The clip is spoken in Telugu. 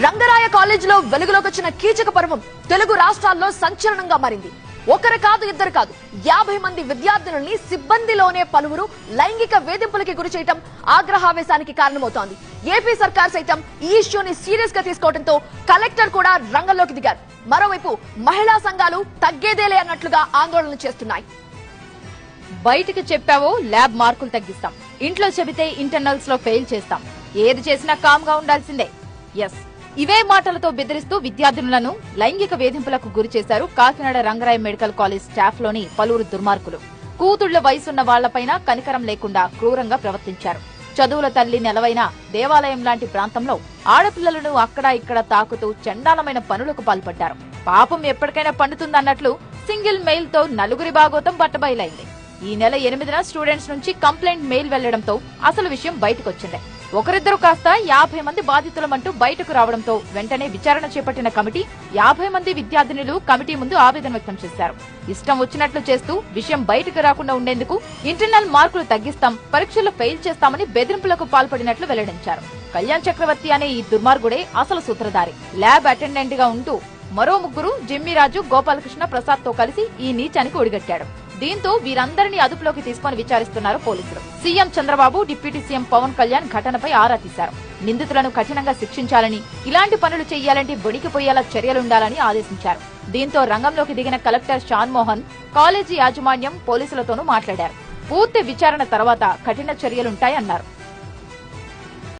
రంగరాయ కాలేజీలో వెలుగులోకి వచ్చిన కీచక పర్వం తెలుగు రాష్ట్రాల్లో సంచలనంగా మారింది. ఒకరు కాదు ఇద్దరు కాదు 50 మంది విద్యార్థులని సిబ్బందిలోనే పలువురు లైంగిక వేధింపులకి గురి చేయడం ఆగ్రహావేశానికి కారణమవుతోంది. ఏపీ సర్కార్ సైతం ఈ ఇష్యూని సీరియస్ గా తీసుకోవడంతో కలెక్టర్ కూడా రంగంలోకి దిగారు. మరోవైపు మహిళా సంఘాలు తగ్గేదేలే అన్నట్లుగా ఆందోళన చేస్తున్నాయి. బయటికి చెప్పావో ల్యాబ్ మార్కులు తగ్గిస్తాం, ఇంట్లో చెబితే ఇంటర్నల్స్ లో ఫెయిల్ చేస్తాం, ఏది చేసినా కామ్ గా ఉండాల్సిందే. ఎస్, ఇవే మాటలతో బెదిరిస్తూ విద్యార్థినులను లైంగిక వేధింపులకు గురి చేశారు Kakinada Rangaraya medical college staff లోని పలువురు దుర్మార్గులు. కూతుళ్ల వయసున్న వాళ్లపైన కనికరం లేకుండా క్రూరంగా ప్రవర్తించారు. చదువుల తల్లి నెలవైన దేవాలయం లాంటి ప్రాంతంలో ఆడపిల్లలను అక్కడా ఇక్కడ తాకుతూ చండాలమైన పనులకు పాల్పడ్డారు. పాపం ఎప్పటికైనా పండుతుందన్నట్లు సింగిల్ మెయిల్ తో నలుగురి బాగోతం బట్టబయలైంది. ఈ నెల 8న స్టూడెంట్స్ నుంచి కంప్లైంట్ మెయిల్ వెళ్లడంతో అసలు విషయం బయటకొచ్చింది. ఒకరిద్దరు కాస్త 50 మంది బాధితులమంటూ బయటకు రావడంతో వెంటనే విచారణ చేపట్టిన కమిటీ 50 మంది విద్యార్థినులు కమిటీ ముందు ఆవేదన వ్యక్తం చేశారు. ఇష్టం వచ్చినట్లు చేస్తూ విషయం బయటకు రాకుండా ఉండేందుకు ఇంటర్నల్ మార్కులు తగ్గిస్తాం, పరీక్షల్లో ఫెయిల్ చేస్తామని బెదిరింపులకు పాల్పడినట్లు వెల్లడించారు. కళ్యాణ్ చక్రవర్తి అనే ఈ దుర్మార్గుడే అసలు సూత్రధారి. ల్యాబ్ అటెండెంట్ గా ఉంటూ మరో ముగ్గురు జిమ్మిరాజు, గోపాలకృష్ణ ప్రసాద్ తో కలిసి ఈ నీచానికి ఒడిగట్టాడు. దీంతో వీరందరినీ అదుపులోకి తీసుకుని విచారిస్తున్నారు పోలీసులు. CM Chandrababu, deputy CM Pawan Kalyan ఘటనపై ఆరా తీశారు. నిందితులను కఠినంగా శిక్షించాలని, ఇలాంటి పనులు చేయాలంటే బొడికిపోయేలా చర్యలుండాలని ఆదేశించారు. దీంతో రంగంలోకి దిగిన కలెక్టర్ షాన్ మోహన్ కాలేజీ యాజమాన్యం, పోలీసులతోనూ మాట్లాడారు. పూర్తి విచారణ తర్వాత కఠిన చర్యలుంటాయన్నారు.